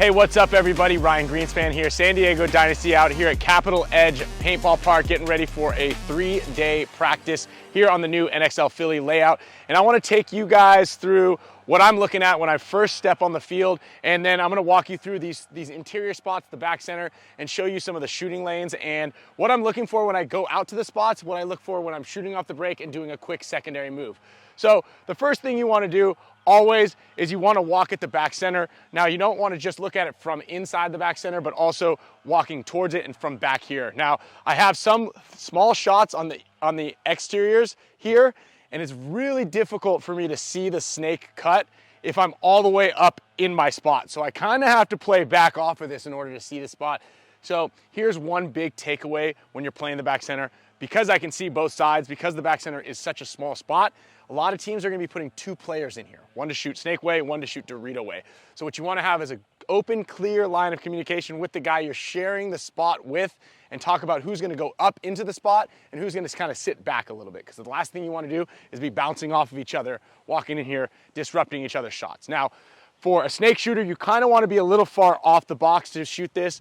Hey, what's up everybody? Ryan Greenspan here, San Diego Dynasty out here at Capitol Edge Paintball Park, getting ready for a 3-day practice here on the new NXL Philly layout. And I want to take you guys through what I'm looking at when I first step on the field, and then I'm going to walk you through these interior spots, the back center, and show you some of the shooting lanes and what I'm looking for when I go out to the spots, what I look for when I'm shooting off the break and doing a quick secondary move. So the first thing you want to do always is you want to walk at the back center. Now you don't want to just look at it from inside the back center, but also walking towards it and from back here. Now I have some small shots on the exteriors here, and it's really difficult for me to see the snake cut if I'm all the way up in my spot. So I kind of have to play back off of this in order to see the spot. So here's one big takeaway when you're playing the back center. Because I can see both sides, because the back center is such a small spot, a lot of teams are going to be putting 2 players in here, one to shoot snake way, one to shoot Dorito way. So what you want to have is an open, clear line of communication with the guy you're sharing the spot with, and talk about who's going to go up into the spot and who's going to kind of sit back a little bit, because the last thing you want to do is be bouncing off of each other, walking in here, disrupting each other's shots. Now, for a snake shooter, you kind of want to be a little far off the box to shoot this.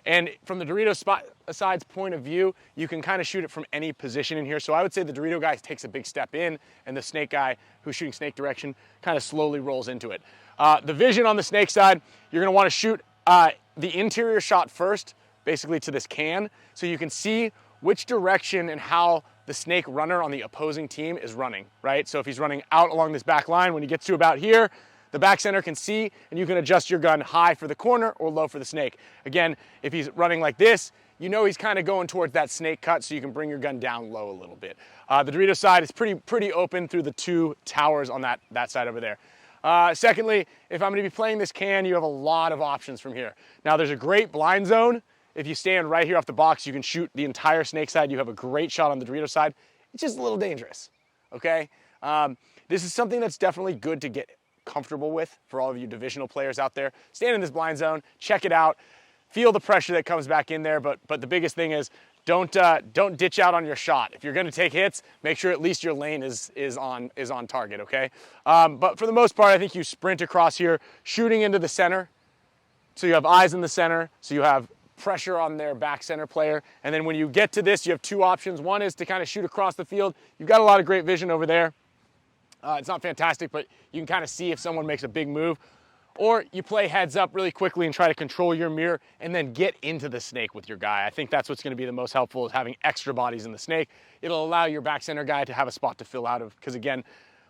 And from the Dorito side's point of view, you can kind of shoot it from any position in here. So I would say the Dorito guy takes a big step in, and the snake guy who's shooting snake direction kind of slowly rolls into it. The vision on the snake side, you're going to want to shoot the interior shot first, basically to this can, so you can see which direction and how the snake runner on the opposing team is running, right? So if he's running out along this back line, when he gets to about here, the back center can see, and you can adjust your gun high for the corner or low for the snake. Again, if he's running like this, you know he's kind of going towards that snake cut, so you can bring your gun down low a little bit. The Dorito side is pretty open through the 2 towers on that side over there. Secondly, if I'm going to be playing this can, you have a lot of options from here. Now there's a great blind zone. If you stand right here off the box, you can shoot the entire snake side. You have a great shot on the Dorito side. It's just a little dangerous, okay? This is something that's definitely good to get comfortable with for all of you divisional players out there. Stand in this blind zone, check it out, feel the pressure that comes back in there, but the biggest thing is don't ditch out on your shot. If you're going to take hits, make sure at least your lane is on target, okay? But for the most part, I think you sprint across here, shooting into the center, so you have eyes in the center, so you have pressure on their back center player, and then when you get to this, you have 2 options. One is to kind of shoot across the field. You've got a lot of great vision over there. It's not fantastic, but you can kind of see if someone makes a big move. Or you play heads up really quickly and try to control your mirror and then get into the snake with your guy. I think that's what's going to be the most helpful, is having extra bodies in the snake. It'll allow your back center guy to have a spot to fill out of, because again,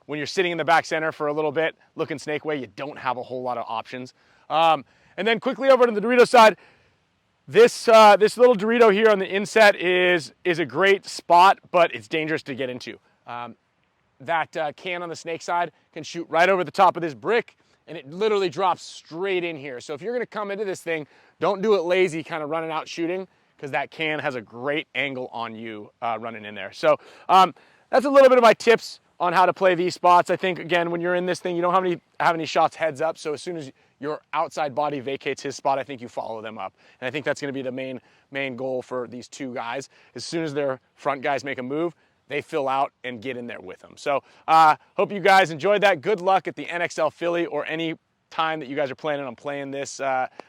when you're sitting in the back center for a little bit, looking snake way, you don't have a whole lot of options. And then quickly over to the Dorito side, this little Dorito here on the inset is a great spot, but it's dangerous to get into. That can on the snake side can shoot right over the top of this brick, and it literally drops straight in here. So if you're going to come into this thing, don't do it lazy, kind of running out shooting, because that can has a great angle on you running in there. So that's a little bit of my tips on how to play these spots. I think, again, when you're in this thing, you don't have any shots heads up, so as soon as your outside body vacates his spot, I think you follow them up. And I think that's going to be the main goal for these 2 guys. As soon as their front guys make a move, they fill out and get in there with them. So hope you guys enjoyed that. Good luck at the NXL Philly or any time that you guys are planning on playing this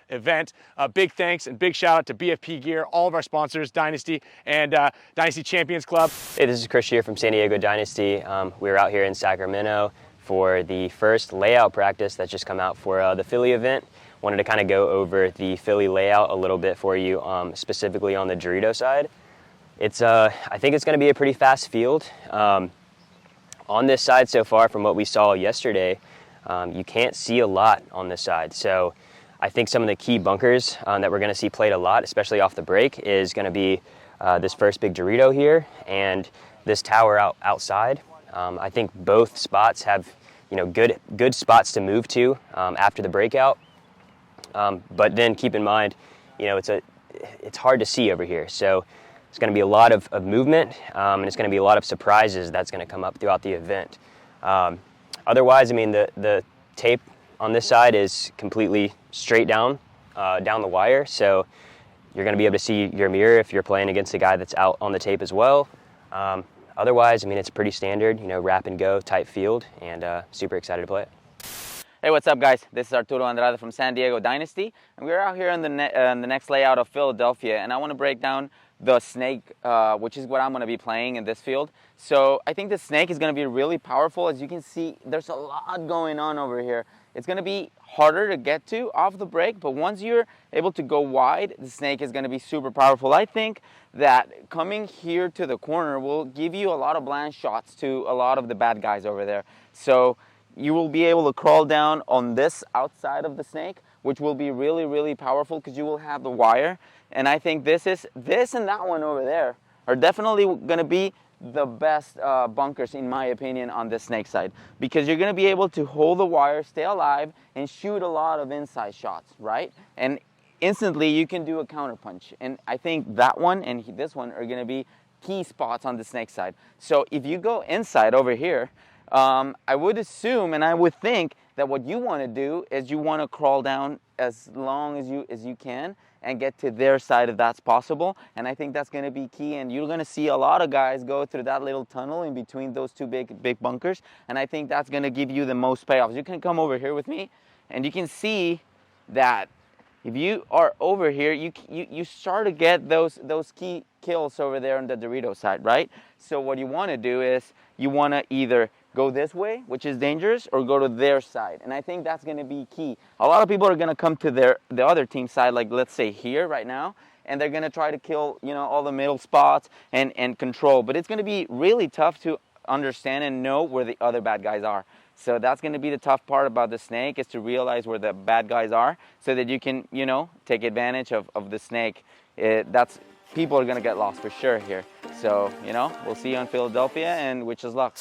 event. Big thanks and big shout out to BFPGear, all of our sponsors, Dynasty and Dynasty Champions Club. Hey, this is Chris Schehr from San Diego Dynasty. We're out here in Sacramento for the first layout practice that's just come out for the Philly event. Wanted to kind of go over the Philly layout a little bit for you, specifically on the Dorito side. I think it's going to be a pretty fast field. On this side so far, from what we saw yesterday, you can't see a lot on this side. So I think some of the key bunkers that we're going to see played a lot, especially off the break, is going to be this first big Dorito here and this tower outside. I think both spots have good spots to move to after the breakout. But then keep in mind, it's hard to see over here. So it's going to be a lot of movement, and it's going to be a lot of surprises that's going to come up throughout the event. Otherwise, I mean, the tape on this side is completely straight down the wire, so you're going to be able to see your mirror if you're playing against a guy that's out on the tape as well. Otherwise, I mean, it's pretty standard, wrap and go type field, and super excited to play it. Hey, what's up, guys? This is Arturo Andrade from San Diego Dynasty, and we're out here in the next layout of Philadelphia, and I want to break down the snake, which is what I'm going to be playing in this field. So I think the snake is going to be really powerful. As you can see, there's a lot going on over here. It's going to be harder to get to off the break, but once you're able to go wide, the snake is going to be super powerful. I think that coming here to the corner will give you a lot of bland shots to a lot of the bad guys over there. So you will be able to crawl down on this outside of the snake, which will be really, really powerful because you will have the wire. And I think this and that one over there are definitely going to be the best bunkers, in my opinion, on this snake side, because you're going to be able to hold the wire, stay alive, and shoot a lot of inside shots, right? And instantly you can do a counter punch. And I think that one and this one are going to be key spots on the snake side. So if you go inside over here, I would assume and I would think that what you want to do is you want to crawl down as long as you can and get to their side if that's possible. And I think that's going to be key, and you're going to see a lot of guys go through that little tunnel in between those two big bunkers, and I think that's going to give you the most payoffs. You can come over here with me and you can see that if you are over here, you start to get those key kills over there on the Dorito side, right? So what you want to do is you want to either go this way, which is dangerous, or go to their side. And I think that's going to be key. A lot of people are going to come to the other team side, like let's say here right now, and they're going to try to kill, you know, all the middle spots and control. But it's going to be really tough to understand and know where the other bad guys are. So that's going to be the tough part about the snake, is to realize where the bad guys are so that you can, you know, take advantage of the snake. People are going to get lost for sure here. So, you know, we'll see you in Philadelphia, and wish us luck.